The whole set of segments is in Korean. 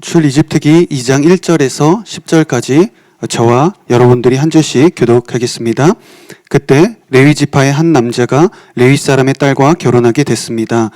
출이집트기 2장 1절에서 10절까지 저와 여러분들이 한 절씩 교독하겠습니다. 그때 레위 지파의 한 남자가 레위 사람의 딸과 결혼하게 됐습니다.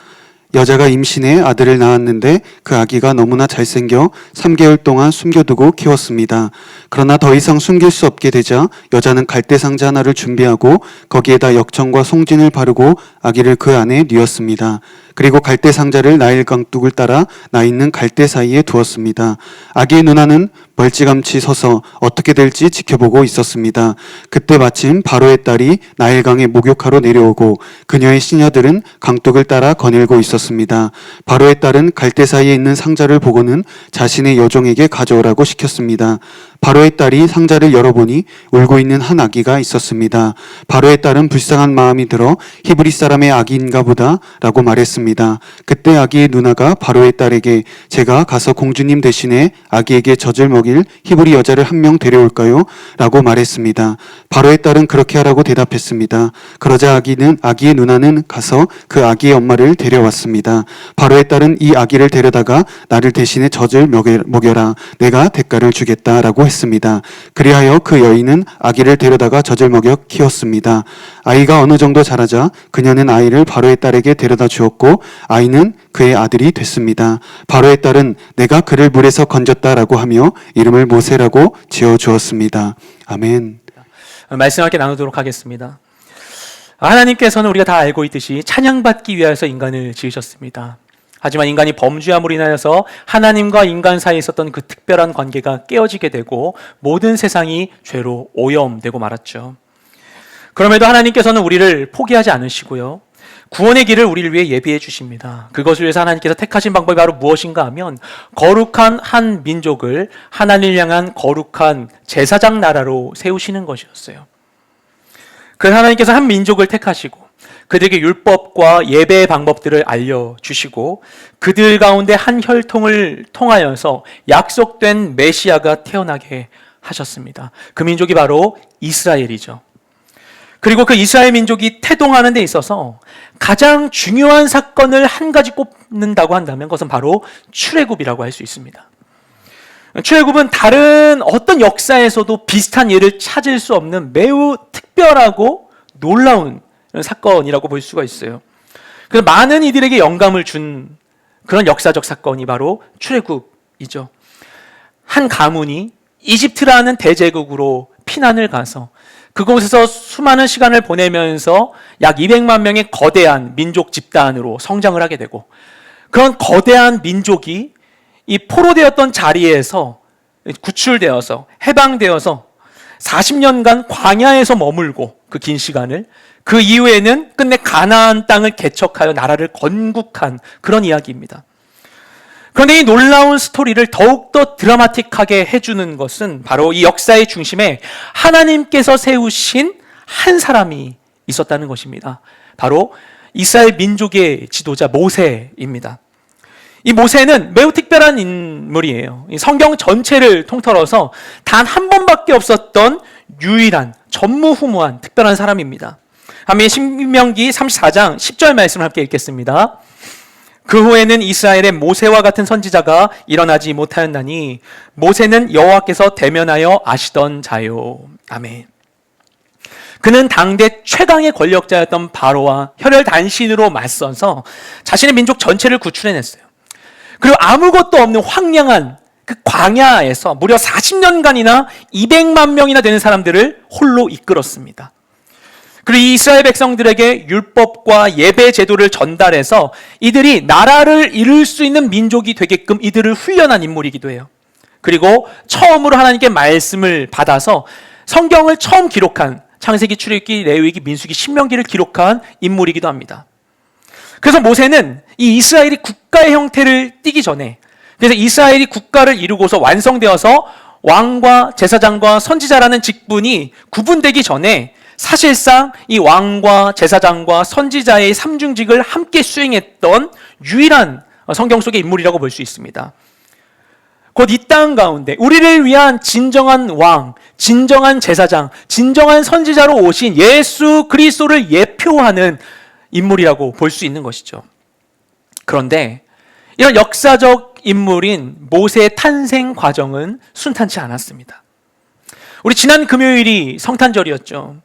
여자가 임신해 아들을 낳았는데 그 아기가 너무나 잘생겨 3개월 동안 숨겨두고 키웠습니다. 그러나 더 이상 숨길 수 없게 되자 여자는 갈대 상자 하나를 준비하고 거기에다 역청과 송진을 바르고 아기를 그 안에 뉘었습니다. 그리고 갈대 상자를 나일 강둑을 따라 나 있는 갈대 사이에 두었습니다. 아기의 누나는 멀찌감치 서서 어떻게 될지 지켜보고 있었습니다. 그때 마침 바로의 딸이 나일강에 목욕하러 내려오고 그녀의 시녀들은 강둑을 따라 거닐고 있었습니다. 바로의 딸은 갈대 사이에 있는 상자를 보고는 자신의 여종에게 가져오라고 시켰습니다. 바로의 딸이 상자를 열어보니 울고 있는 한 아기가 있었습니다. 바로의 딸은 불쌍한 마음이 들어 히브리 사람의 아기인가 보다 라고 말했습니다. 그때 아기의 누나가 바로의 딸에게 제가 가서 공주님 대신에 아기에게 젖을 먹일 히브리 여자를 한 명 데려올까요? 라고 말했습니다. 바로의 딸은 그렇게 하라고 대답했습니다. 그러자 아기의 누나는 가서 그 아기의 엄마를 데려왔습니다. 바로의 딸은 이 아기를 데려다가 나를 대신에 젖을 먹여라. 내가 대가를 주겠다라고 했습니다. 그리하여 그 여인은 아기를 데려다가 젖을 먹여 키웠습니다. 아이가 어느 정도 자라자 그녀는 아이를 바로의 딸에게 데려다 주었고 아이는 그의 아들이 됐습니다. 바로의 딸은 내가 그를 물에서 건졌다라고 하며 이름을 모세라고 지어주었습니다. 아멘. 말씀 함께 나누도록 하겠습니다. 하나님께서는 우리가 다 알고 있듯이 찬양받기 위해서 인간을 지으셨습니다. 하지만 인간이 범죄함으로 인하여서 하나님과 인간 사이에 있었던 그 특별한 관계가 깨어지게 되고 모든 세상이 죄로 오염되고 말았죠. 그럼에도 하나님께서는 우리를 포기하지 않으시고요. 구원의 길을 우리를 위해 예비해 주십니다. 그것을 위해서 하나님께서 택하신 방법이 바로 무엇인가 하면 거룩한 한 민족을 하나님을 향한 거룩한 제사장 나라로 세우시는 것이었어요. 그래서 하나님께서 한 민족을 택하시고 그들에게 율법과 예배의 방법들을 알려주시고 그들 가운데 한 혈통을 통하여서 약속된 메시아가 태어나게 하셨습니다. 그 민족이 바로 이스라엘이죠. 그리고 그 이스라엘 민족이 태동하는 데 있어서 가장 중요한 사건을 한 가지 꼽는다고 한다면 그것은 바로 출애굽이라고 할 수 있습니다. 출애굽은 다른 어떤 역사에서도 비슷한 예를 찾을 수 없는 매우 특별하고 놀라운 사건이라고 볼 수가 있어요. 그래서 많은 이들에게 영감을 준 그런 역사적 사건이 바로 출애굽이죠. 한 가문이 이집트라는 대제국으로 피난을 가서 그곳에서 수많은 시간을 보내면서 약 200만 명의 거대한 민족 집단으로 성장을 하게 되고 그런 거대한 민족이 이 포로되었던 자리에서 구출되어서 해방되어서 40년간 광야에서 머물고 그 긴 시간을 그 이후에는 끝내 가나안 땅을 개척하여 나라를 건국한 그런 이야기입니다. 그런데 이 놀라운 스토리를 더욱더 드라마틱하게 해주는 것은 바로 이 역사의 중심에 하나님께서 세우신 한 사람이 있었다는 것입니다. 바로 이스라엘 민족의 지도자 모세입니다. 이 모세는 매우 특별한 인물이에요. 이 성경 전체를 통틀어서 단 한 번밖에 없었던 유일한 전무후무한 특별한 사람입니다. 한번 신명기 34장 10절 말씀을 함께 읽겠습니다. 그 후에는 이스라엘의 모세와 같은 선지자가 일어나지 못하였나니 모세는 여호와께서 대면하여 아시던 자요. 아멘. 그는 당대 최강의 권력자였던 바로와 혈혈단신으로 맞서서 자신의 민족 전체를 구출해냈어요. 그리고 아무것도 없는 황량한 그 광야에서 무려 40년간이나 200만 명이나 되는 사람들을 홀로 이끌었습니다. 그리고 이 이스라엘 백성들에게 율법과 예배 제도를 전달해서 이들이 나라를 이룰 수 있는 민족이 되게끔 이들을 훈련한 인물이기도 해요. 그리고 처음으로 하나님께 말씀을 받아서 성경을 처음 기록한 창세기, 출애굽기, 레위기, 민수기, 신명기를 기록한 인물이기도 합니다. 그래서 모세는 이 이스라엘이 국가의 형태를 띠기 전에 그래서 이스라엘이 국가를 이루고서 완성되어서 왕과 제사장과 선지자라는 직분이 구분되기 전에 사실상 이 왕과 제사장과 선지자의 삼중직을 함께 수행했던 유일한 성경 속의 인물이라고 볼 수 있습니다. 곧 이 땅 가운데 우리를 위한 진정한 왕, 진정한 제사장, 진정한 선지자로 오신 예수 그리스도를 예표하는 인물이라고 볼 수 있는 것이죠. 그런데 이런 역사적 인물인 모세의 탄생 과정은 순탄치 않았습니다. 우리 지난 금요일이 성탄절이었죠.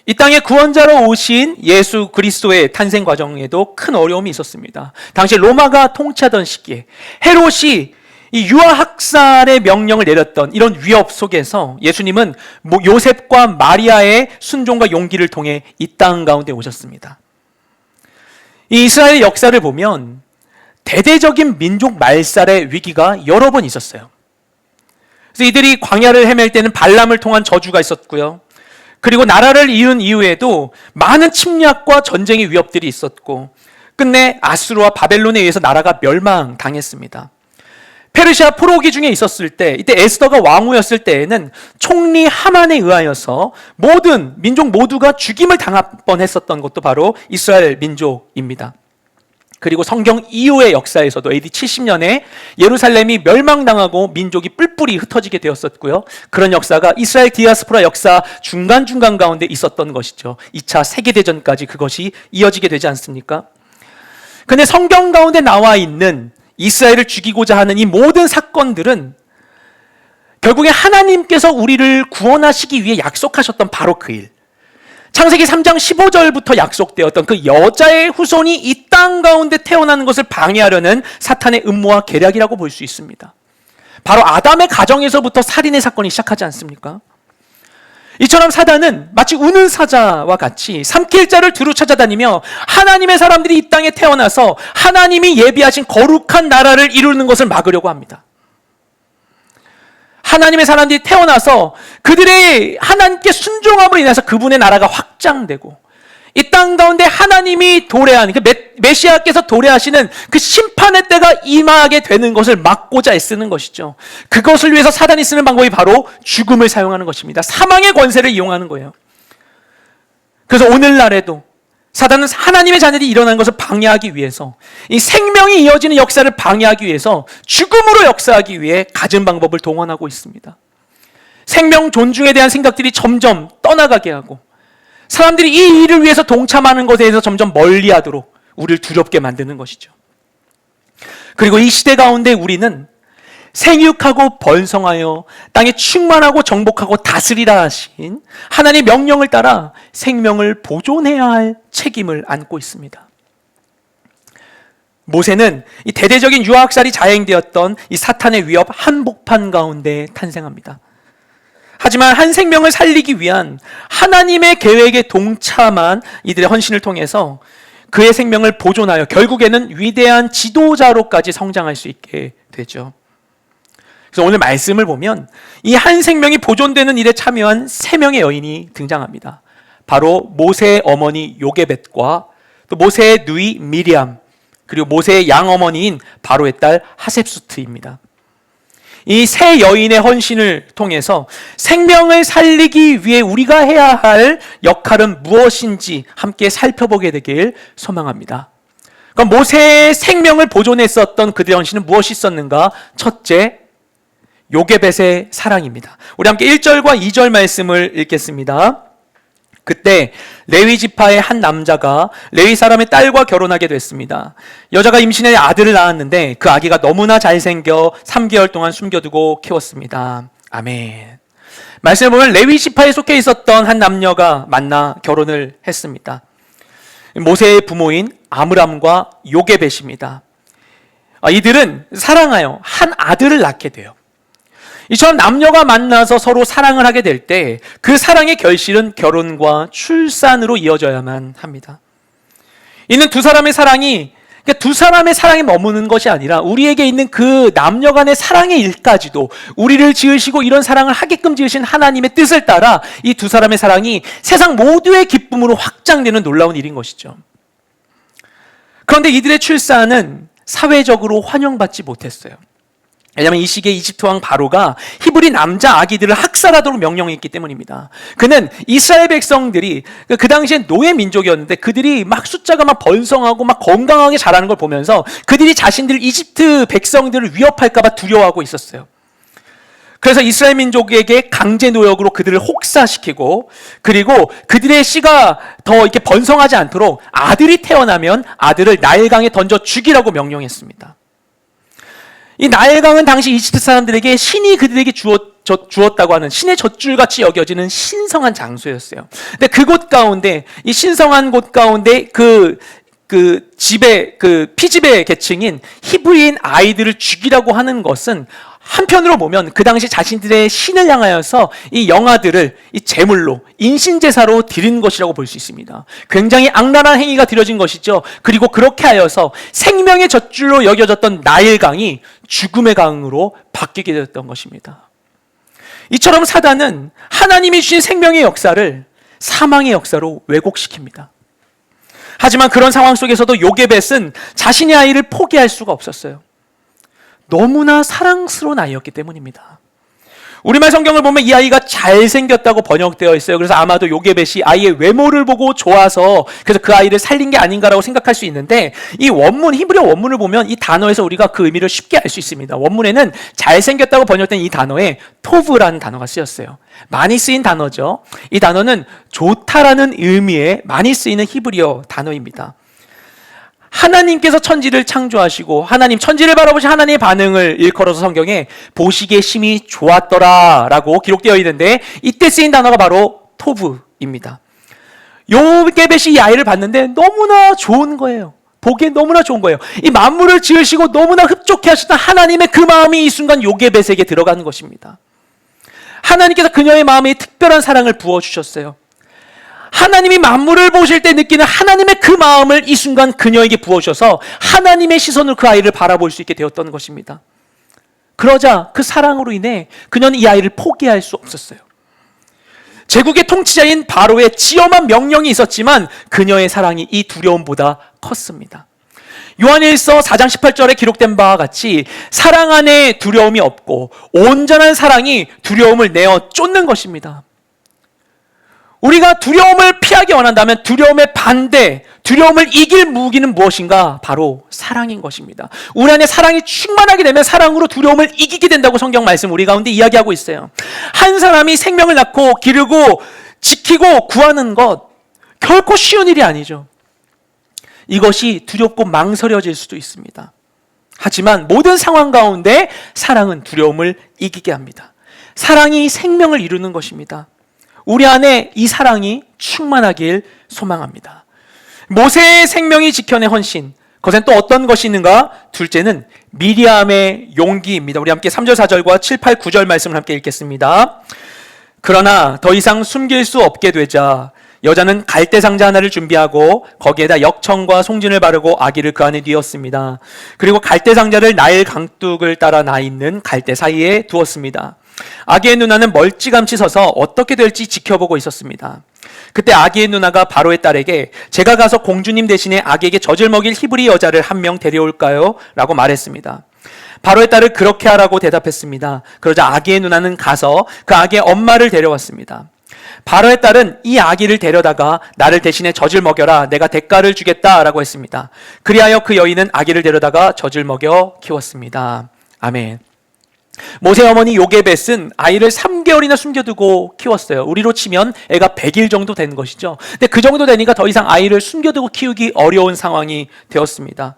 이 땅에 구원자로 오신 예수 그리스도의 탄생 과정에도 큰 어려움이 있었습니다. 당시 로마가 통치하던 시기에 헤롯이 이 유아학살의 명령을 내렸던 이런 위협 속에서 예수님은 요셉과 마리아의 순종과 용기를 통해 이 땅 가운데 오셨습니다. 이 이스라엘 역사를 보면 대대적인 민족 말살의 위기가 여러 번 있었어요. 그래서 이들이 광야를 헤맬 때는 발람을 통한 저주가 있었고요. 그리고 나라를 이은 이후에도 많은 침략과 전쟁의 위협들이 있었고 끝내 아수르와 바벨론에 의해서 나라가 멸망당했습니다. 페르시아 포로기 중에 있었을 때, 이때 에스더가 왕후였을 때에는 총리 하만에 의하여서 모든 민족 모두가 죽임을 당할 뻔했었던 것도 바로 이스라엘 민족입니다. 그리고 성경 이후의 역사에서도 AD 70년에 예루살렘이 멸망당하고 민족이 뿔뿔이 흩어지게 되었었고요. 그런 역사가 이스라엘 디아스포라 역사 중간중간 가운데 있었던 것이죠. 2차 세계대전까지 그것이 이어지게 되지 않습니까? 근데 성경 가운데 나와 있는 이스라엘을 죽이고자 하는 이 모든 사건들은 결국에 하나님께서 우리를 구원하시기 위해 약속하셨던 바로 그 일, 창세기 3장 15절부터 약속되었던 그 여자의 후손이 이 땅 가운데 태어나는 것을 방해하려는 사탄의 음모와 계략이라고 볼 수 있습니다. 바로 아담의 가정에서부터 살인의 사건이 시작하지 않습니까? 이처럼 사단은 마치 우는 사자와 같이 삼킬 자를 두루 찾아다니며 하나님의 사람들이 이 땅에 태어나서 하나님이 예비하신 거룩한 나라를 이루는 것을 막으려고 합니다. 하나님의 사람들이 태어나서 그들의 하나님께 순종함으로 인해서 그분의 나라가 확장되고 이 땅 가운데 하나님이 도래하는, 그 메시아께서 도래하시는 그 심판의 때가 임하게 되는 것을 막고자 애쓰는 것이죠. 그것을 위해서 사단이 쓰는 방법이 바로 죽음을 사용하는 것입니다. 사망의 권세를 이용하는 거예요. 그래서 오늘날에도 사단은 하나님의 자녀들이 일어나는 것을 방해하기 위해서, 이 생명이 이어지는 역사를 방해하기 위해서 죽음으로 역사하기 위해 갖은 방법을 동원하고 있습니다. 생명 존중에 대한 생각들이 점점 떠나가게 하고 사람들이 이 일을 위해서 동참하는 것에 대해서 점점 멀리하도록 우리를 두렵게 만드는 것이죠. 그리고 이 시대 가운데 우리는 생육하고 번성하여 땅에 충만하고 정복하고 다스리라 하신 하나님의 명령을 따라 생명을 보존해야 할 책임을 안고 있습니다. 모세는 이 대대적인 유아학살이 자행되었던 이 사탄의 위협 한복판 가운데 탄생합니다. 하지만 한 생명을 살리기 위한 하나님의 계획에 동참한 이들의 헌신을 통해서 그의 생명을 보존하여 결국에는 위대한 지도자로까지 성장할 수 있게 되죠. 그래서 오늘 말씀을 보면 이 한 생명이 보존되는 일에 참여한 3명의 여인이 등장합니다. 바로 모세의 어머니 요게벳과 또 모세의 누이 미리암, 그리고 모세의 양어머니인 바로의 딸 하셉수트입니다. 이 세 여인의 헌신을 통해서 생명을 살리기 위해 우리가 해야 할 역할은 무엇인지 함께 살펴보게 되길 소망합니다. 그럼 모세의 생명을 보존했었던 그들의 헌신은 무엇이 있었는가? 첫째, 요게벳의 사랑입니다. 우리 함께 1절과 2절 말씀을 읽겠습니다. 그때 레위 지파의 한 남자가 레위 사람의 딸과 결혼하게 됐습니다. 여자가 임신해 아들을 낳았는데 그 아기가 너무나 잘생겨 3개월 동안 숨겨두고 키웠습니다. 아멘. 말씀을 보면 레위 지파에 속해 있었던 한 남녀가 만나 결혼을 했습니다. 모세의 부모인 아므람과 요게벳입니다. 이들은 사랑하여 한 아들을 낳게 돼요. 이처럼 남녀가 만나서 서로 사랑을 하게 될 때 그 사랑의 결실은 결혼과 출산으로 이어져야만 합니다. 이는 두 사람의 사랑이, 그러니까 두 사람의 사랑에 머무는 것이 아니라 우리에게 있는 그 남녀 간의 사랑의 일까지도 우리를 지으시고 이런 사랑을 하게끔 지으신 하나님의 뜻을 따라 이 두 사람의 사랑이 세상 모두의 기쁨으로 확장되는 놀라운 일인 것이죠. 그런데 이들의 출산은 사회적으로 환영받지 못했어요. 왜냐하면 이 시기에 이집트 왕 바로가 히브리 남자 아기들을 학살하도록 명령했기 때문입니다. 그는 이스라엘 백성들이 그 당시엔 노예 민족이었는데 그들이 막 숫자가 막 번성하고 막 건강하게 자라는 걸 보면서 그들이 자신들 이집트 백성들을 위협할까 봐 두려워하고 있었어요. 그래서 이스라엘 민족에게 강제 노역으로 그들을 혹사시키고, 그리고 그들의 씨가 더 이렇게 번성하지 않도록 아들이 태어나면 아들을 나일강에 던져 죽이라고 명령했습니다. 이 나일강은 당시 이집트 사람들에게 신이 그들에게 주었다고 하는 신의 젖줄같이 여겨지는 신성한 장소였어요. 근데 그곳 가운데, 이 신성한 곳 가운데 피지배 계층인 히브리인 아이들을 죽이라고 하는 것은 한편으로 보면 그 당시 자신들의 신을 향하여서 이 영아들을 이 제물로 인신제사로 드린 것이라고 볼 수 있습니다. 굉장히 악랄한 행위가 드려진 것이죠. 그리고 그렇게 하여서 생명의 젖줄로 여겨졌던 나일강이 죽음의 강으로 바뀌게 되었던 것입니다. 이처럼 사단은 하나님이 주신 생명의 역사를 사망의 역사로 왜곡시킵니다. 하지만 그런 상황 속에서도 요게벳은 자신의 아이를 포기할 수가 없었어요. 너무나 사랑스러운 아이였기 때문입니다. 우리말 성경을 보면 이 아이가 잘생겼다고 번역되어 있어요. 그래서 아마도 요게벳이 아이의 외모를 보고 좋아서 그래서 그 아이를 살린 게 아닌가라고 생각할 수 있는데, 이 원문, 히브리어 원문을 보면 이 단어에서 우리가 그 의미를 쉽게 알 수 있습니다. 원문에는 잘생겼다고 번역된 이 단어에 토브라는 단어가 쓰였어요. 많이 쓰인 단어죠. 이 단어는 좋다라는 의미의 많이 쓰이는 히브리어 단어입니다. 하나님께서 천지를 창조하시고 하나님 천지를 바라보신 하나님의 반응을 일컬어서 성경에 보시기에 심히 좋았더라 라고 기록되어 있는데, 이때 쓰인 단어가 바로 토브입니다. 요게벳이 이 아이를 봤는데 너무나 좋은 거예요. 보기에 너무나 좋은 거예요. 이 만물을 지으시고 너무나 흡족해 하셨던 하나님의 그 마음이 이 순간 요게벳에게 들어가는 것입니다. 하나님께서 그녀의 마음에 특별한 사랑을 부어주셨어요. 하나님이 만물을 보실 때 느끼는 하나님의 그 마음을 이 순간 그녀에게 부어주셔서 하나님의 시선으로 그 아이를 바라볼 수 있게 되었던 것입니다. 그러자 그 사랑으로 인해 그녀는 이 아이를 포기할 수 없었어요. 제국의 통치자인 바로의 지엄한 명령이 있었지만 그녀의 사랑이 이 두려움보다 컸습니다. 요한일서 4장 18절에 기록된 바와 같이 사랑 안에 두려움이 없고 온전한 사랑이 두려움을 내어 쫓는 것입니다. 우리가 두려움을 피하기 원한다면 두려움의 반대, 두려움을 이길 무기는 무엇인가? 바로 사랑인 것입니다. 우리 안에 사랑이 충만하게 되면 사랑으로 두려움을 이기게 된다고 성경 말씀 우리 가운데 이야기하고 있어요. 한 사람이 생명을 낳고 기르고 지키고 구하는 것 결코 쉬운 일이 아니죠. 이것이 두렵고 망설여질 수도 있습니다. 하지만 모든 상황 가운데 사랑은 두려움을 이기게 합니다. 사랑이 생명을 이루는 것입니다. 우리 안에 이 사랑이 충만하길 소망합니다. 모세의 생명이 지켜낸 헌신, 그것엔 또 어떤 것이 있는가? 둘째는 미리암의 용기입니다. 우리 함께 3절, 4절과 7, 8, 9절 말씀을 함께 읽겠습니다. 그러나 더 이상 숨길 수 없게 되자 여자는 갈대 상자 하나를 준비하고 거기에다 역청과 송진을 바르고 아기를 그 안에 뉘었습니다. 그리고 갈대 상자를 나일 강둑을 따라 나 있는 갈대 사이에 두었습니다. 아기의 누나는 멀찌감치 서서 어떻게 될지 지켜보고 있었습니다. 그때 아기의 누나가 바로의 딸에게 제가 가서 공주님 대신에 아기에게 젖을 먹일 히브리 여자를 한 명 데려올까요? 라고 말했습니다. 바로의 딸을 그렇게 하라고 대답했습니다. 그러자 아기의 누나는 가서 그 아기의 엄마를 데려왔습니다. 바로의 딸은 이 아기를 데려다가 나를 대신에 젖을 먹여라, 내가 대가를 주겠다라고 했습니다. 그리하여 그 여인은 아기를 데려다가 젖을 먹여 키웠습니다. 아멘. 모세 어머니 요게벳은 아이를 3개월이나 숨겨두고 키웠어요. 우리로 치면 애가 100일 정도 된 것이죠. 근데 그 정도 되니까 더 이상 아이를 숨겨두고 키우기 어려운 상황이 되었습니다.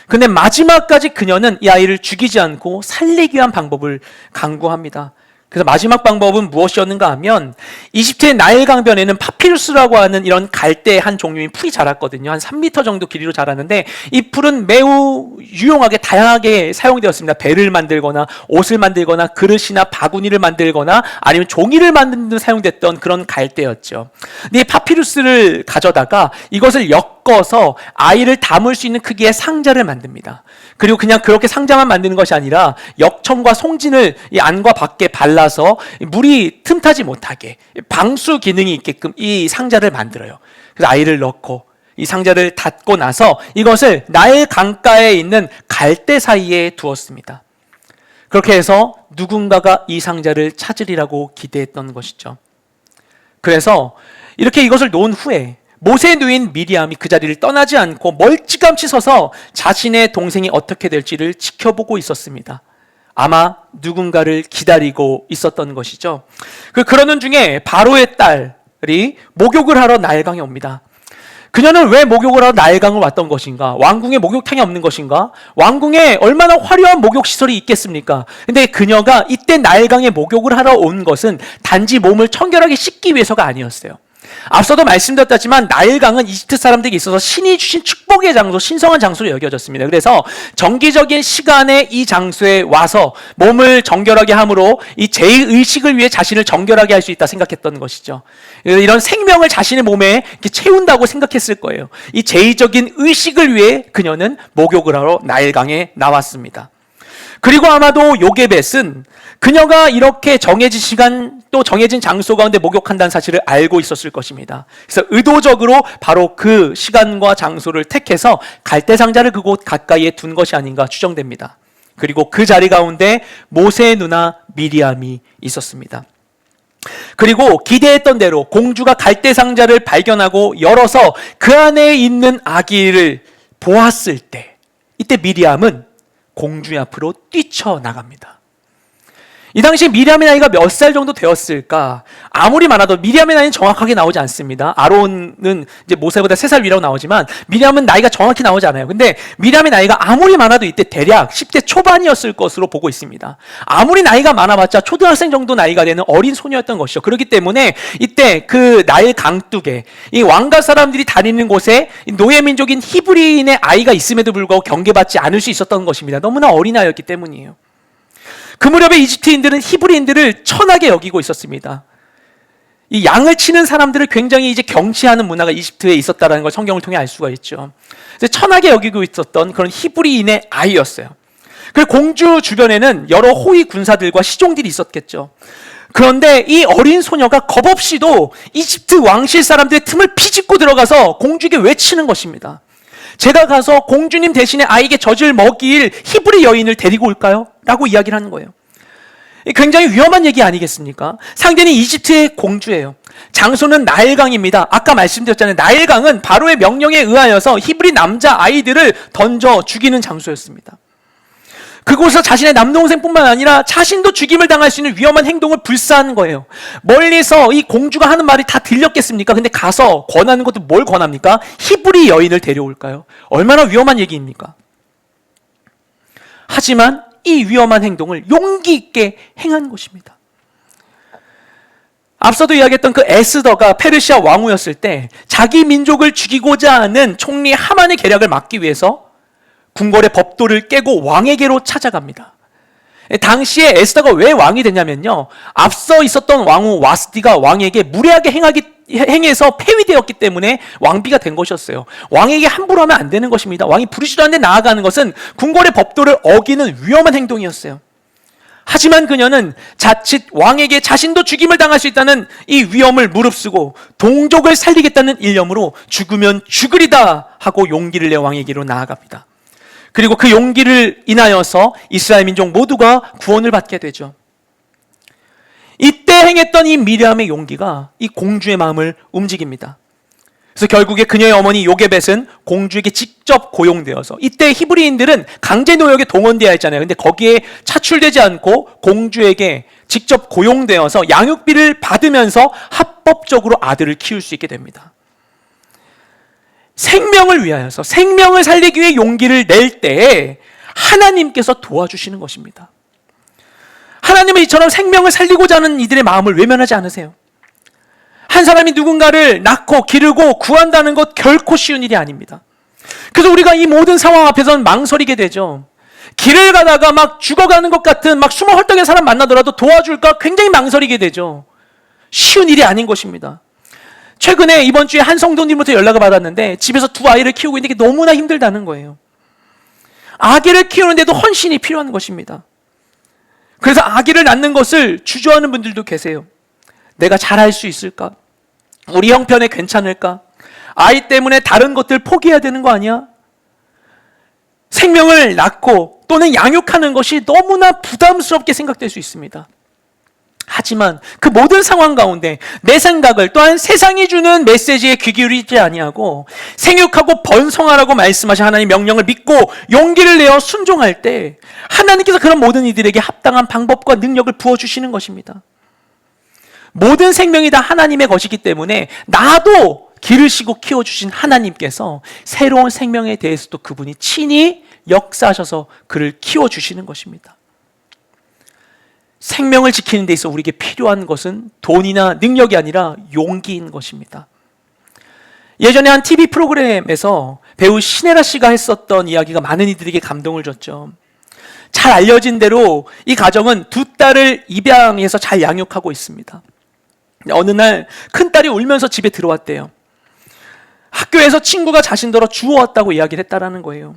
근데 마지막까지 그녀는 이 아이를 죽이지 않고 살리기 위한 방법을 강구합니다. 그래서 마지막 방법은 무엇이었는가 하면 이집트의 나일 강변에는 파피루스라고 하는 이런 갈대 한 종류의 풀이 자랐거든요. 한 3m 정도 길이로 자랐는데 이 풀은 매우 유용하게 다양하게 사용되었습니다. 배를 만들거나 옷을 만들거나 그릇이나 바구니를 만들거나 아니면 종이를 만드는 데 사용됐던 그런 갈대였죠. 근데 이 파피루스를 가져다가 이것을 엮어서 아이를 담을 수 있는 크기의 상자를 만듭니다. 그리고 그냥 그렇게 상자만 만드는 것이 아니라 역청과 송진을 이 안과 밖에 발라서 물이 틈타지 못하게 방수 기능이 있게끔 이 상자를 만들어요. 그래서 아이를 넣고 이 상자를 닫고 나서 이것을 나일 강가에 있는 갈대 사이에 두었습니다. 그렇게 해서 누군가가 이 상자를 찾으리라고 기대했던 것이죠. 그래서 이렇게 이것을 놓은 후에 모세의 누인 미리암이 그 자리를 떠나지 않고 멀찌감치 서서 자신의 동생이 어떻게 될지를 지켜보고 있었습니다. 아마 누군가를 기다리고 있었던 것이죠. 그러는 중에 바로의 딸이 목욕을 하러 나일강에 옵니다. 그녀는 왜 목욕을 하러 나일강을 왔던 것인가? 왕궁에 목욕탕이 없는 것인가? 왕궁에 얼마나 화려한 목욕시설이 있겠습니까? 근데 그녀가 이때 나일강에 목욕을 하러 온 것은 단지 몸을 청결하게 씻기 위해서가 아니었어요. 앞서도 말씀드렸다지만 나일강은 이집트 사람들에게 있어서 신이 주신 축복의 장소, 신성한 장소로 여겨졌습니다. 그래서 정기적인 시간에 이 장소에 와서 몸을 정결하게 함으로 이 제2의식을 위해 자신을 정결하게 할 수 있다 생각했던 것이죠. 이런 생명을 자신의 몸에 이렇게 채운다고 생각했을 거예요. 이 제2적인 의식을 위해 그녀는 목욕을 하러 나일강에 나왔습니다. 그리고 아마도 요게벳은 그녀가 이렇게 정해진 시간 또 정해진 장소 가운데 목욕한다는 사실을 알고 있었을 것입니다. 그래서 의도적으로 바로 그 시간과 장소를 택해서 갈대상자를 그곳 가까이에 둔 것이 아닌가 추정됩니다. 그리고 그 자리 가운데 모세의 누나 미리암이 있었습니다. 그리고 기대했던 대로 공주가 갈대상자를 발견하고 열어서 그 안에 있는 아기를 보았을 때, 이때 미리암은 공주의 앞으로 뛰쳐나갑니다. 이 당시 미리암의 나이가 몇 살 정도 되었을까? 아무리 많아도 미리암의 나이는 정확하게 나오지 않습니다. 아론은 이제 모세보다 3살 위라고 나오지만 미리암은 나이가 정확히 나오지 않아요. 근데 미리암의 나이가 아무리 많아도 이때 대략 10대 초반이었을 것으로 보고 있습니다. 아무리 나이가 많아봤자 초등학생 정도 나이가 되는 어린 소녀였던 것이죠. 그렇기 때문에 이때 그 나일 강둑에 이 왕가 사람들이 다니는 곳에 노예 민족인 히브리인의 아이가 있음에도 불구하고 경계받지 않을 수 있었던 것입니다. 너무나 어린아이였기 때문이에요. 그 무렵에 이집트인들은 히브리인들을 천하게 여기고 있었습니다. 이 양을 치는 사람들을 굉장히 이제 경시하는 문화가 이집트에 있었다는 걸 성경을 통해 알 수가 있죠. 천하게 여기고 있었던 그런 히브리인의 아이였어요. 그리고 공주 주변에는 여러 호위 군사들과 시종들이 있었겠죠. 그런데 이 어린 소녀가 겁없이도 이집트 왕실 사람들의 틈을 비집고 들어가서 공주에게 외치는 것입니다. 제가 가서 공주님 대신에 아이에게 젖을 먹일 히브리 여인을 데리고 올까요? 라고 이야기를 하는 거예요. 굉장히 위험한 얘기 아니겠습니까? 상대는 이집트의 공주예요. 장소는 나일강입니다. 아까 말씀드렸잖아요. 나일강은 바로의 명령에 의하여서 히브리 남자 아이들을 던져 죽이는 장소였습니다. 그곳에서 자신의 남동생뿐만 아니라 자신도 죽임을 당할 수 있는 위험한 행동을 불사하는 거예요. 멀리서 이 공주가 하는 말이 다 들렸겠습니까? 근데 가서 권하는 것도 뭘 권합니까? 히브리 여인을 데려올까요? 얼마나 위험한 얘기입니까? 하지만 이 위험한 행동을 용기 있게 행한 것입니다. 앞서도 이야기했던 그 에스더가 페르시아 왕후였을 때 자기 민족을 죽이고자 하는 총리 하만의 계략을 막기 위해서 궁궐의 법도를 깨고 왕에게로 찾아갑니다. 당시에 에스더가 왜 왕이 됐냐면요, 앞서 있었던 왕후 와스디가 왕에게 무례하게 행해서 폐위되었기 때문에 왕비가 된 것이었어요. 왕에게 함부로 하면 안 되는 것입니다. 왕이 부르시도 않는데 나아가는 것은 궁궐의 법도를 어기는 위험한 행동이었어요. 하지만 그녀는 자칫 왕에게 자신도 죽임을 당할 수 있다는 이 위험을 무릅쓰고 동족을 살리겠다는 일념으로 죽으면 죽으리다 하고 용기를 내 왕에게로 나아갑니다. 그리고 그 용기를 인하여서 이스라엘 민족 모두가 구원을 받게 되죠. 이때 행했던 이 미리암의 용기가 이 공주의 마음을 움직입니다. 그래서 결국에 그녀의 어머니 요게벳은 공주에게 직접 고용되어서, 이때 히브리인들은 강제 노역에 동원되어야 했잖아요. 근데 거기에 차출되지 않고 공주에게 직접 고용되어서 양육비를 받으면서 합법적으로 아들을 키울 수 있게 됩니다. 생명을 위하여서, 생명을 살리기 위해 용기를 낼 때에 하나님께서 도와주시는 것입니다. 하나님은 이처럼 생명을 살리고자 하는 이들의 마음을 외면하지 않으세요. 한 사람이 누군가를 낳고 기르고 구한다는 것 결코 쉬운 일이 아닙니다. 그래서 우리가 이 모든 상황 앞에서는 망설이게 되죠. 길을 가다가 막 죽어가는 것 같은 막 숨어 헐떡이는 사람 만나더라도 도와줄까 굉장히 망설이게 되죠. 쉬운 일이 아닌 것입니다. 최근에 이번 주에 한 성도님부터 연락을 받았는데 집에서 2아이를 키우고 있는 게 너무나 힘들다는 거예요. 아기를 키우는데도 헌신이 필요한 것입니다. 그래서 아기를 낳는 것을 주저하는 분들도 계세요. 내가 잘할 수 있을까? 우리 형편에 괜찮을까? 아이 때문에 다른 것들 포기해야 되는 거 아니야? 생명을 낳고 또는 양육하는 것이 너무나 부담스럽게 생각될 수 있습니다. 하지만 그 모든 상황 가운데 내 생각을, 또한 세상이 주는 메시지에 귀 기울이지 아니하고 생육하고 번성하라고 말씀하신 하나님의 명령을 믿고 용기를 내어 순종할 때 하나님께서 그런 모든 이들에게 합당한 방법과 능력을 부어주시는 것입니다. 모든 생명이 다 하나님의 것이기 때문에 나도 기르시고 키워주신 하나님께서 새로운 생명에 대해서도 그분이 친히 역사하셔서 그를 키워주시는 것입니다. 생명을 지키는 데 있어 우리에게 필요한 것은 돈이나 능력이 아니라 용기인 것입니다. 예전에 한 TV 프로그램에서 배우 신혜라 씨가 했었던 이야기가 많은 이들에게 감동을 줬죠. 잘 알려진 대로 이 가정은 두 딸을 입양해서 잘 양육하고 있습니다. 어느 날 큰딸이 울면서 집에 들어왔대요. 학교에서 친구가 자신더러 주워왔다고 이야기를 했다라는 거예요.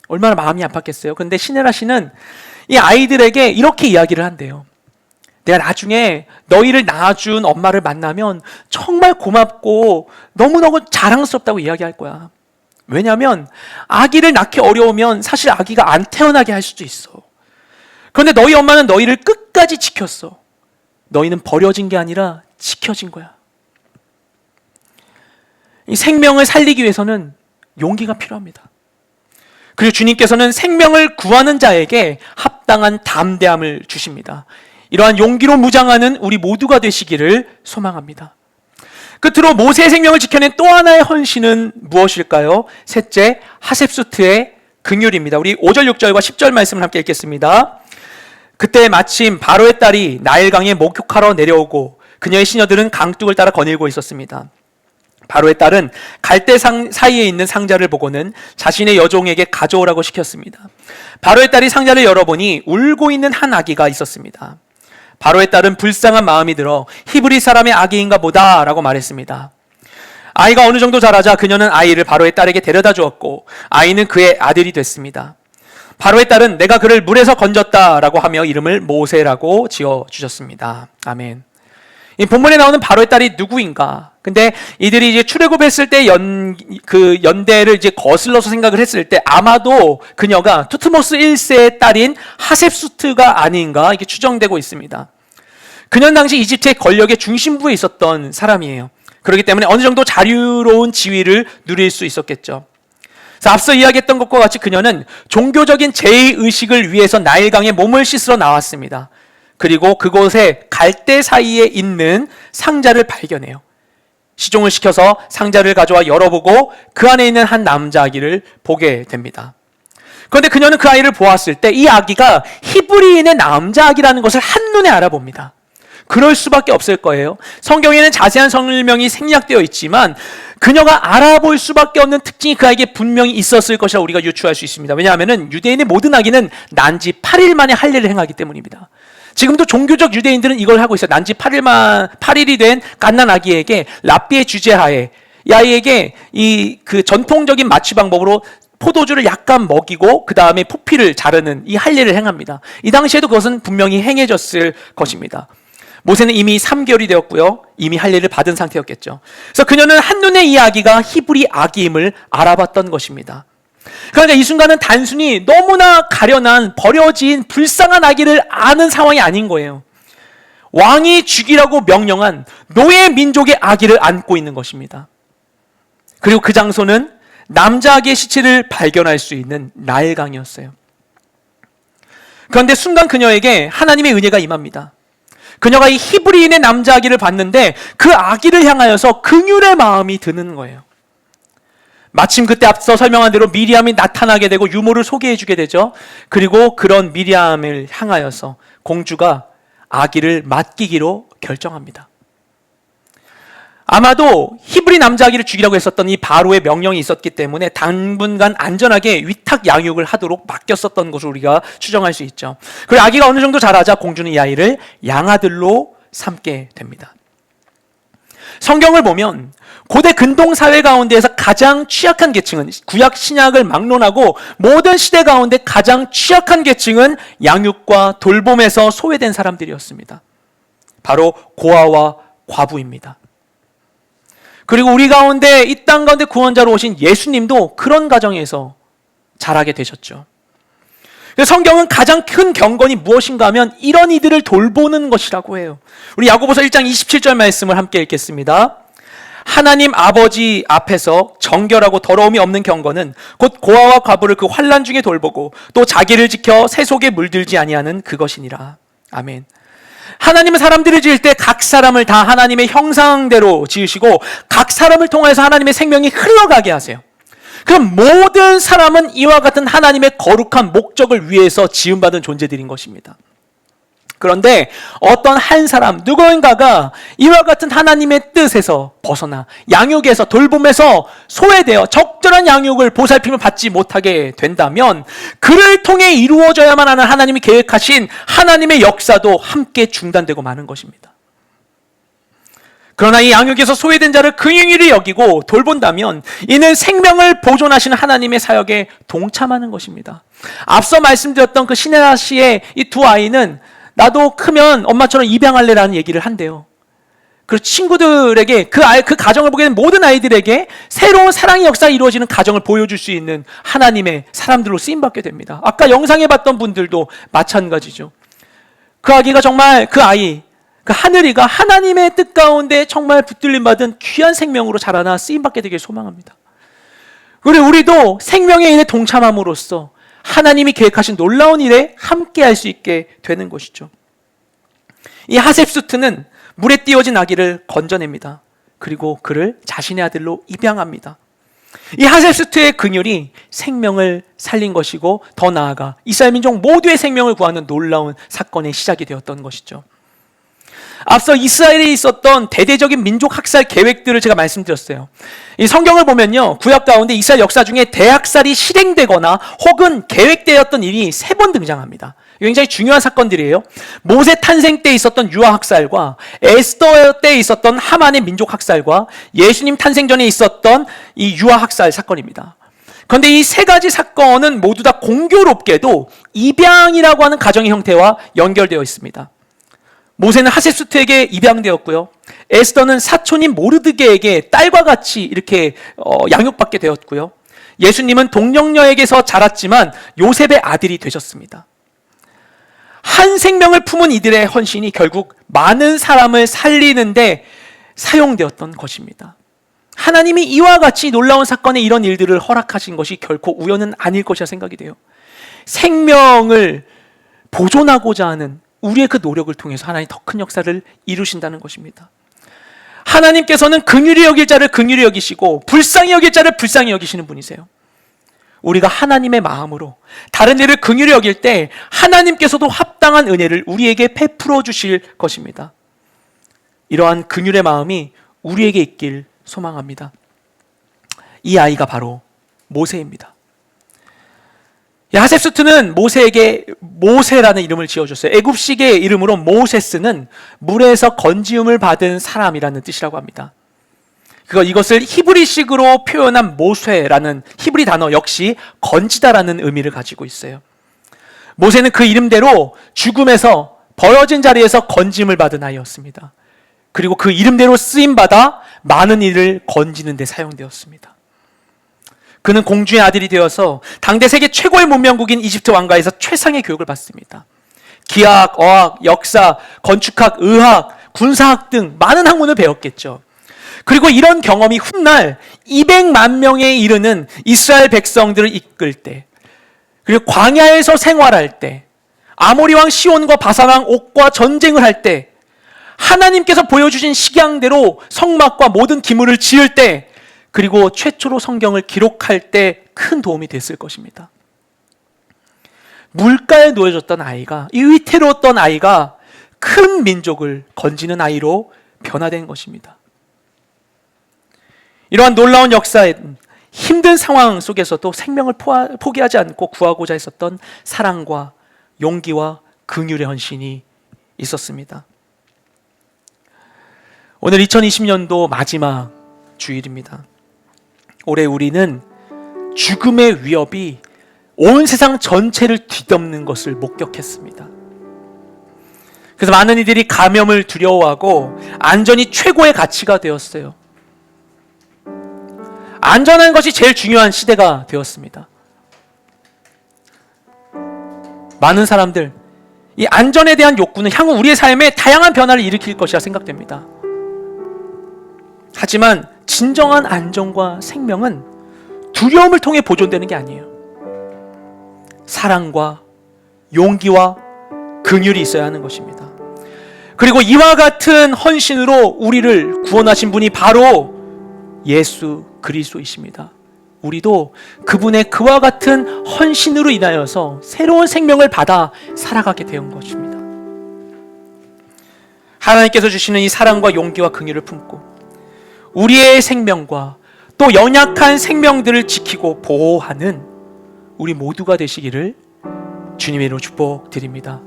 얼마나 마음이 아팠겠어요. 그런데 신혜라 씨는 이 아이들에게 이렇게 이야기를 한대요. 내가 나중에 너희를 낳아준 엄마를 만나면 정말 고맙고 너무너무 자랑스럽다고 이야기할 거야. 왜냐하면 아기를 낳기 어려우면 사실 아기가 안 태어나게 할 수도 있어. 그런데 너희 엄마는 너희를 끝까지 지켰어. 너희는 버려진 게 아니라 지켜진 거야. 이 생명을 살리기 위해서는 용기가 필요합니다. 그리고 주님께서는 생명을 구하는 자에게 합당한 담대함을 주십니다. 이러한 용기로 무장하는 우리 모두가 되시기를 소망합니다. 끝으로 모세의 생명을 지켜낸 또 하나의 헌신은 무엇일까요? 셋째, 하셉수트의 긍휼입니다. 우리 5절, 6절과 10절 말씀을 함께 읽겠습니다. 그때 마침 바로의 딸이 나일강에 목욕하러 내려오고 그녀의 시녀들은 강둑을 따라 거닐고 있었습니다. 바로의 딸은 갈대 사이에 있는 상자를 보고는 자신의 여종에게 가져오라고 시켰습니다. 바로의 딸이 상자를 열어보니 울고 있는 한 아기가 있었습니다. 바로의 딸은 불쌍한 마음이 들어 히브리 사람의 아기인가 보다 라고 말했습니다. 아이가 어느 정도 자라자 그녀는 아이를 바로의 딸에게 데려다 주었고 아이는 그의 아들이 됐습니다. 바로의 딸은 내가 그를 물에서 건졌다 라고 하며 이름을 모세라고 지어주셨습니다. 아멘. 이 본문에 나오는 바로의 딸이 누구인가? 근데 이들이 이제 출애굽했을 때 그 연대를 이제 거슬러서 생각을 했을 때 아마도 그녀가 투트모스 1세의 딸인 하셉수트가 아닌가 이렇게 추정되고 있습니다. 그녀는 당시 이집트의 권력의 중심부에 있었던 사람이에요. 그렇기 때문에 어느 정도 자유로운 지위를 누릴 수 있었겠죠. 그래서 앞서 이야기했던 것과 같이 그녀는 종교적인 제의의식을 위해서 나일강에 몸을 씻으러 나왔습니다. 그리고 그곳에 갈대 사이에 있는 상자를 발견해요. 시종을 시켜서 상자를 가져와 열어보고 그 안에 있는 한 남자 아기를 보게 됩니다. 그런데 그녀는 그 아이를 보았을 때 이 아기가 히브리인의 남자 아기라는 것을 한눈에 알아봅니다. 그럴 수밖에 없을 거예요. 성경에는 자세한 설명이 생략되어 있지만 그녀가 알아볼 수밖에 없는 특징이 그 아이에게 분명히 있었을 것이라 우리가 유추할 수 있습니다. 왜냐하면 유대인의 모든 아기는 난지 8일 만에 할례를 행하기 때문입니다. 지금도 종교적 유대인들은 이걸 하고 있어요. 난지 8일이 된 갓난 아기에게 랍비의 주재하에 이 아이에게 그 전통적인 마취 방법으로 포도주를 약간 먹이고 그 다음에 포피를 자르는 이 할례를 행합니다. 이 당시에도 그것은 분명히 행해졌을 것입니다. 모세는 이미 3개월이 되었고요. 이미 할례를 받은 상태였겠죠. 그래서 그녀는 한눈에 이 아기가 히브리 아기임을 알아봤던 것입니다. 그러니까 이 순간은 단순히 너무나 가련한 버려진 불쌍한 아기를 아는 상황이 아닌 거예요. 왕이 죽이라고 명령한 노예 민족의 아기를 안고 있는 것입니다. 그리고 그 장소는 남자 아기의 시체를 발견할 수 있는 나일강이었어요. 그런데 순간 그녀에게 하나님의 은혜가 임합니다. 그녀가 이 히브리인의 남자 아기를 봤는데 그 아기를 향하여서 긍휼의 마음이 드는 거예요. 마침 그때 앞서 설명한 대로 미리암이 나타나게 되고 유모를 소개해주게 되죠. 그리고 그런 미리암을 향하여서 공주가 아기를 맡기기로 결정합니다. 아마도 히브리 남자 아기를 죽이라고 했었던 이 바로의 명령이 있었기 때문에 당분간 안전하게 위탁 양육을 하도록 맡겼었던 것을 우리가 추정할 수 있죠. 그리고 아기가 어느 정도 자라자 공주는 이 아이를 양아들로 삼게 됩니다. 성경을 보면 고대 근동 사회 가운데에서 가장 취약한 계층은 구약 신약을 막론하고 모든 시대 가운데 가장 취약한 계층은 양육과 돌봄에서 소외된 사람들이었습니다. 바로 고아와 과부입니다. 그리고 우리 가운데 이 땅 가운데 구원자로 오신 예수님도 그런 가정에서 자라게 되셨죠. 성경은 가장 큰 경건이 무엇인가 하면 이런 이들을 돌보는 것이라고 해요. 우리 야고보서 1장 27절 말씀을 함께 읽겠습니다. 하나님 아버지 앞에서 정결하고 더러움이 없는 경건은 곧 고아와 과부를 그 환난 중에 돌보고 또 자기를 지켜 새 속에 물들지 아니하는 그것이니라. 아멘. 하나님은 사람들을 지을 때 각 사람을 다 하나님의 형상대로 지으시고 각 사람을 통해서 하나님의 생명이 흘러가게 하세요. 그럼 모든 사람은 이와 같은 하나님의 거룩한 목적을 위해서 지음받은 존재들인 것입니다. 그런데 어떤 한 사람 누구인가가 이와 같은 하나님의 뜻에서 벗어나 양육에서 돌봄에서 소외되어 적절한 양육을 보살핌을 받지 못하게 된다면 그를 통해 이루어져야만 하는 하나님이 계획하신 하나님의 역사도 함께 중단되고 마는 것입니다. 그러나 이 양육에서 소외된 자를 긍휼히 여기고 돌본다면 이는 생명을 보존하시는 하나님의 사역에 동참하는 것입니다. 앞서 말씀드렸던 그 시네라 씨의 이 두 아이는 나도 크면 엄마처럼 입양할래라는 얘기를 한대요. 그리고 친구들에게 그 가정을 보게 된 모든 아이들에게 새로운 사랑의 역사가 이루어지는 가정을 보여줄 수 있는 하나님의 사람들로 쓰임받게 됩니다. 아까 영상에 봤던 분들도 마찬가지죠. 그 아기가 정말 그 하늘이가 하나님의 뜻 가운데 정말 붙들림 받은 귀한 생명으로 자라나 쓰임받게 되길 소망합니다. 그리고 우리도 생명의 일에 동참함으로써 하나님이 계획하신 놀라운 일에 함께 할 수 있게 되는 것이죠. 이 하셉수트는 물에 띄워진 아기를 건져냅니다. 그리고 그를 자신의 아들로 입양합니다. 이 하셉수트의 긍휼이 생명을 살린 것이고 더 나아가 이스라엘 민족 모두의 생명을 구하는 놀라운 사건의 시작이 되었던 것이죠. 앞서 이스라엘에 있었던 대대적인 민족 학살 계획들을 제가 말씀드렸어요. 이 성경을 보면요, 구약 가운데 이스라엘 역사 중에 대학살이 실행되거나 혹은 계획되었던 일이 3번 등장합니다. 굉장히 중요한 사건들이에요. 모세 탄생 때 있었던 유아 학살과 에스더 때 있었던 하만의 민족 학살과 예수님 탄생 전에 있었던 이 유아 학살 사건입니다. 그런데 이 3가지 사건은 모두 다 공교롭게도 입양이라고 하는 가정의 형태와 연결되어 있습니다. 모세는 하셉수트에게 입양되었고요. 에스더는 사촌인 모르드게에게 딸과 같이 이렇게 양육받게 되었고요. 예수님은 동정녀에게서 자랐지만 요셉의 아들이 되셨습니다. 한 생명을 품은 이들의 헌신이 결국 많은 사람을 살리는데 사용되었던 것입니다. 하나님이 이와 같이 놀라운 사건에 이런 일들을 허락하신 것이 결코 우연은 아닐 것이라 생각이 돼요. 생명을 보존하고자 하는 우리의 그 노력을 통해서 하나님 더 큰 역사를 이루신다는 것입니다. 하나님께서는 긍휼히 여길 자를 긍휼히 여기시고 불쌍히 여길 자를 불쌍히 여기시는 분이세요. 우리가 하나님의 마음으로 다른 일을 긍휼히 여길 때 하나님께서도 합당한 은혜를 우리에게 베풀어 주실 것입니다. 이러한 긍휼의 마음이 우리에게 있길 소망합니다. 이 아이가 바로 모세입니다. 하셉수트는 모세에게 모세라는 이름을 지어줬어요. 애굽식의 이름으로 모세스는 물에서 건지움을 받은 사람이라는 뜻이라고 합니다. 이것을 히브리식으로 표현한 모세라는 히브리 단어 역시 건지다라는 의미를 가지고 있어요. 모세는 그 이름대로 죽음에서 버려진 자리에서 건짐을 받은 아이였습니다. 그리고 그 이름대로 쓰임받아 많은 일을 건지는 데 사용되었습니다. 그는 공주의 아들이 되어서 당대 세계 최고의 문명국인 이집트 왕가에서 최상의 교육을 받습니다. 기하학, 어학, 역사, 건축학, 의학, 군사학 등 많은 학문을 배웠겠죠. 그리고 이런 경험이 훗날 200만 명에 이르는 이스라엘 백성들을 이끌 때, 그리고 광야에서 생활할 때, 아모리 왕 시온과 바산 왕 옥과 전쟁을 할 때, 하나님께서 보여주신 식양대로 성막과 모든 기물을 지을 때, 그리고 최초로 성경을 기록할 때 큰 도움이 됐을 것입니다. 물가에 놓여졌던 아이가, 이 위태로웠던 아이가 큰 민족을 건지는 아이로 변화된 것입니다. 이러한 놀라운 역사에 힘든 상황 속에서도 생명을 포기하지 않고 구하고자 했었던 사랑과 용기와 긍휼의 헌신이 있었습니다. 오늘 2020년도 마지막 주일입니다. 올해 우리는 죽음의 위협이 온 세상 전체를 뒤덮는 것을 목격했습니다. 그래서 많은 이들이 감염을 두려워하고 안전이 최고의 가치가 되었어요. 안전한 것이 제일 중요한 시대가 되었습니다. 많은 사람들, 이 안전에 대한 욕구는 향후 우리의 삶에 다양한 변화를 일으킬 것이라 생각됩니다. 하지만 진정한 안전과 생명은 두려움을 통해 보존되는 게 아니에요. 사랑과 용기와 긍휼이 있어야 하는 것입니다. 그리고 이와 같은 헌신으로 우리를 구원하신 분이 바로 예수 그리스도이십니다. 우리도 그분의 그와 같은 헌신으로 인하여서 새로운 생명을 받아 살아가게 된 것입니다. 하나님께서 주시는 이 사랑과 용기와 긍휼을 품고 우리의 생명과 또 연약한 생명들을 지키고 보호하는 우리 모두가 되시기를 주님의 이름으로 축복드립니다.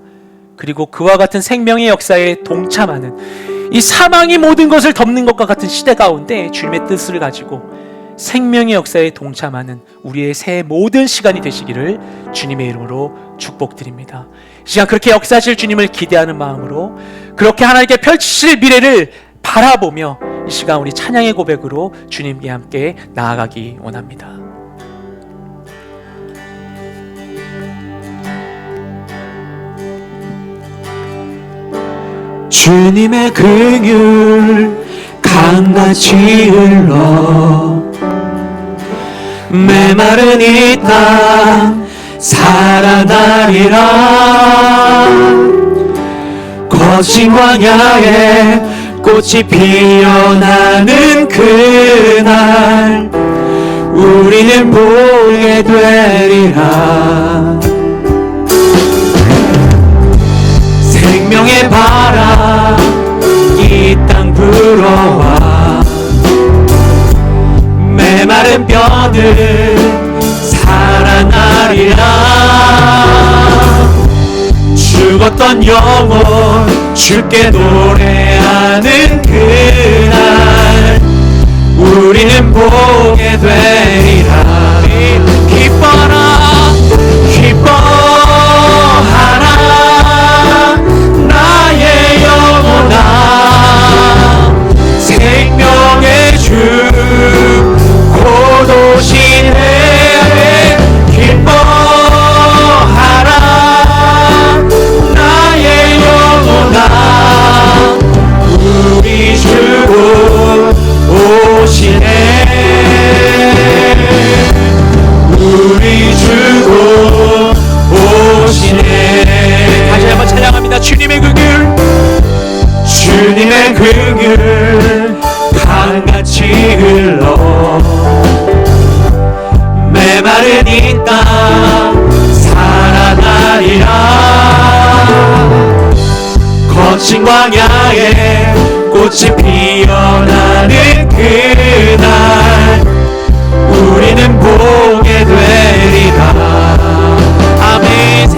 그리고 그와 같은 생명의 역사에 동참하는 이 사망이 모든 것을 덮는 것과 같은 시대 가운데 주님의 뜻을 가지고 생명의 역사에 동참하는 우리의 새 모든 시간이 되시기를 주님의 이름으로 축복드립니다. 이 시간 그렇게 역사하실 주님을 기대하는 마음으로 그렇게 하나님께 펼치실 미래를 바라보며 이 시간 우리 찬양의 고백으로 주님께 함께 나아가기 원합니다. 주님의 긍휼 강같이 흘러 메마른 이 땅 살아나리라. 거친 광야에 꽃이 피어나는 그날 우리는 보게 되리라. 생명의 바람 이 땅 불어와 메마른 뼈들 살아나리라. 죽었던 영혼 주께 노래하는 그날 우리는 보게 되리라. 기뻐라 기뻐하라 나의 영혼아. 생명의 주 곧 오시네. 기뻐하라 나의 영혼아. 우리 주 곧 오시네. 우리 주 곧 오시네. 다시 한번 찬양합니다. 주님의 긍휼 주님의 긍휼 강같이 흘러 메마른 이 땅 살아나리라. 거친 광야에 꽃이 피어나는 그날 우리는 보게 되리라. 아멘.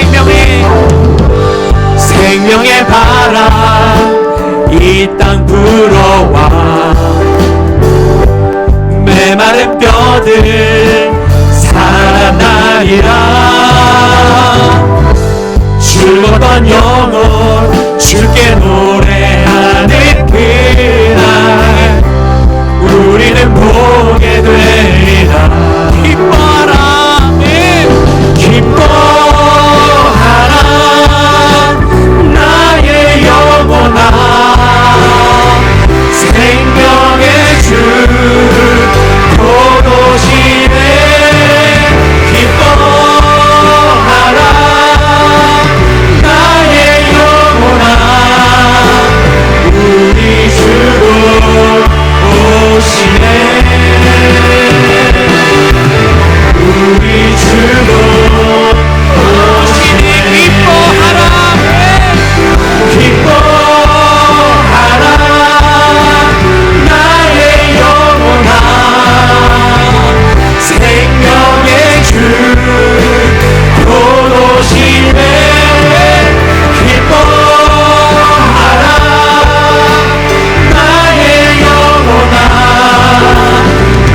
생명의 바람 이 땅 불어와 메마른 뼈들 살아나리라. 죽었던 영혼 주께 노래하는 그날 우리는 보게 되리라. 기뻐하라 기뻐하라 나의 영혼아. 생명의 주 곧 오시네. 기뻐하라 나의 영혼아. 우리 주 곧 오시네. 우리 주 곧 오시니 기뻐하라 기뻐하라 나의 영혼아. 생명의 주 곧 오시네. 기뻐하라 나의 영혼아.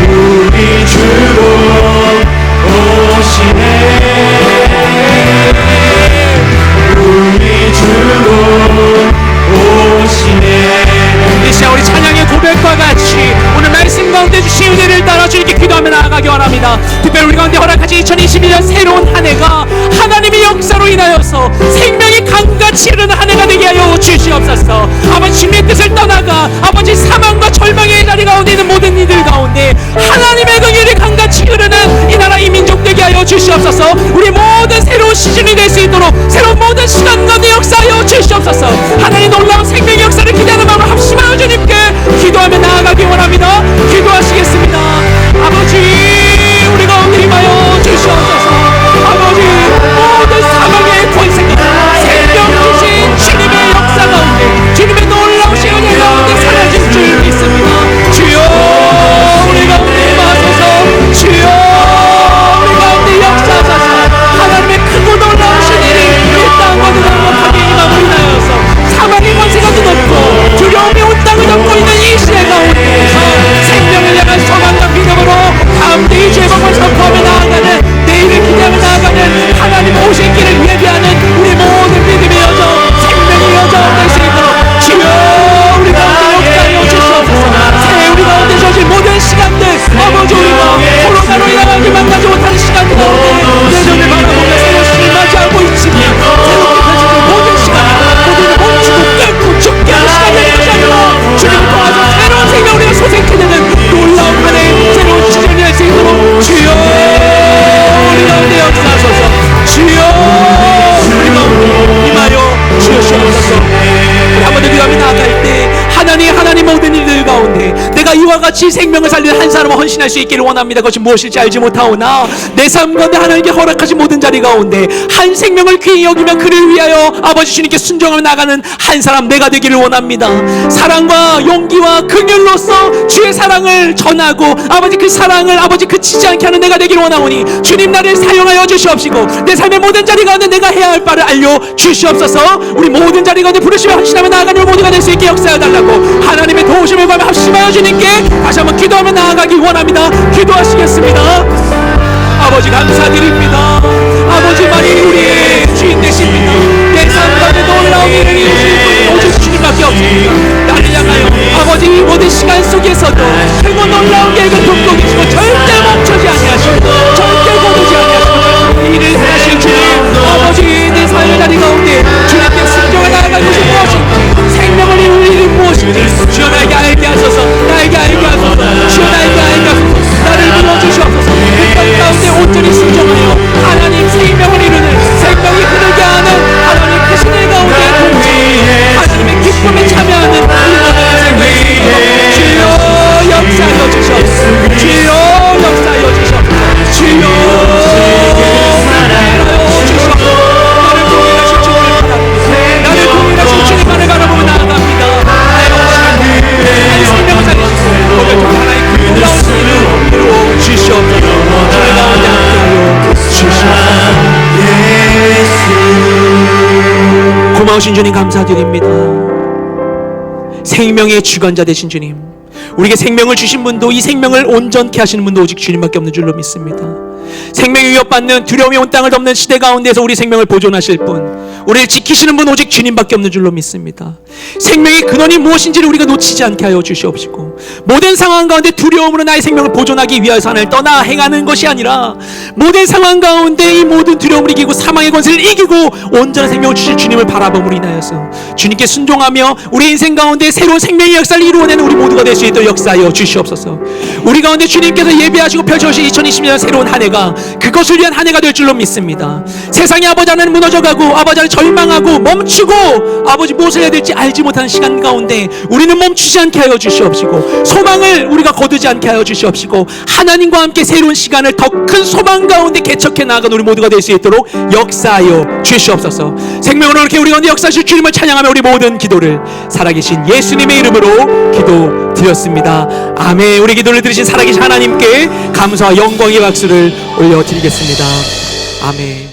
우리 주 곧 오시네. 우리 주 곧 오시네. 이 시간 우리 찬양의 고백과 같이 오늘 말씀 가운데 주신 은혜를 따라 주님께 기도하며 나아가기 원합니다. 특별히 우리 가운데 허락하신 2021년 새로운 한 해가 하나님의 역사로 인하여서 생명이 강같이 흐르는 한 해가 되게 하여 주시옵소서. 아버지 주님의 뜻을 떠나가 아버지 사망과 절망의 자리 가운데 있는 모든 이들 가운데 하나님의 긍휼이 강같이 흐르는 이 나라 이 민족 되게 하여 주시옵소서. 우리 모든 새로운 시즌이 될 수 있도록 새로운 모든 시간 가운데 역사하여 주시옵소서. 하나님 놀라운 생명 이와 같이 생명을 살리는 한 사람을 헌신할 수 있기를 원합니다. 그것이 무엇일지 알지 못하오나 내 삶 가운데 하나님께 허락하신 모든 자리 가운데 한 생명을 귀히 여기며 그를 위하여 아버지 주님께 순종하며 나가는 한 사람 내가 되기를 원합니다. 사랑과 용기와 긍휼로서 주의 사랑을 전하고 아버지 그 사랑을 아버지 그치지 않게 하는 내가 되기를 원하오니 주님 나를 사용하여 주시옵시고 내 삶의 모든 자리 가운데 내가 해야 할 바를 알려 주시옵소서. 우리 모든 자리 가운데 부르시며 헌신하며 나아가는 우리 모두가 될 수 있게 역사하여 달라고 하나님의 도우심을 구하며 합심하여 주님께 다시 한번 기도하며 나아가기 원합니다. 기도하시겠습니다. 아버지 감사드립니다. 아버지만이 우리의 주인 되십니다. 내 삶 가운데 놀라운 일을 이루실 분 오직 주님밖에 없습니다. 나를 향하여 아버지 이 모든 시간 속에서도 크고 놀라운 계획을 품고 계시고 절대 멈추지 아니하시고 절대 거두지 아니하시고 일을 하실 주님 아버지 내 삶의 자리 가운데 주님께 순종해 나아갈 것이 무엇인지 생명을 이룰 일이 무엇인지 주여 나에게 알게 하소서. 나에게 알게 하소서. 주여 나에게 알게 하소서. 나를 불러주시옵소서. 그 땅 가운데 온전히 순종하여 하나님 생명을 이루는 생명이 흐르게 하는 하나님 그 신의 가운데 동행 하나님의 기쁨에 참여하는 이 모든 생명이 주여 역사하여 주시옵소서. 주여 역사하여 주시옵소서. 주여 역사하여 주시옵소서. 나를 동행하실 주님을 바라봅니다. 나를 동행하실 주님만을 바라보며 나아갑니다. 나의 생명을 살리시고 오늘 좀 하나의 그 놀라운 일을 이루어 주시옵소서. 주의 가운데 함께하여 주시옵소서. 고마우신 주님 감사드립니다. 생명의 주관자 되신 주님, 우리에게 생명을 주신 분도 이 생명을 온전케 하시는 분도 오직 주님밖에 없는 줄로 믿습니다. 생명이 위협받는 두려움이 온 땅을 덮는 시대 가운데서 우리 생명을 보존하실 분, 우리를 지키시는 분 오직 주님밖에 없는 줄로 믿습니다. 생명의 근원이 무엇인지를 우리가 놓치지 않게 하여 주시옵시고 모든 상황 가운데 두려움으로 나의 생명을 보존하기 위해서 하나를 떠나 행하는 것이 아니라 모든 상황 가운데 이 모든 두려움을 이기고 사망의 권세를 이기고 온전한 생명을 주실 주님을 바라봄으로 인하여서 주님께 순종하며 우리 인생 가운데 새로운 생명의 역사를 이루어내는 우리 모두가 될 수 있도록 역사하여 주시옵소서. 우리 가운데 주님께서 예배하시고 펼쳐오신 2020년 새로운 한 해가 그것을 위한 한 해가 될 줄로 믿습니다. 세상의 아버지 하나는 무너져가고 아버지 하나는 절망하고 멈추고 아버지 무엇을 해야 될지 알지 못하는 시간 가운데 우리는 멈추지 않게 하여 주시옵시고 소망을 우리가 거두지 않게 하여 주시옵시고 하나님과 함께 새로운 시간을 더 큰 소망 가운데 개척해 나아간 우리 모두가 될 수 있도록 역사하여 주시옵소서. 생명으로 이렇게 우리 가운데 역사하실 주님을 찬양하며 우리 모든 기도를 살아계신 예수님의 이름으로 기도드렸습니다. 아멘. 우리 기도를 들으신 살아계신 하나님께 감사와 영광의 박수를 올려드리겠습니다. 아멘.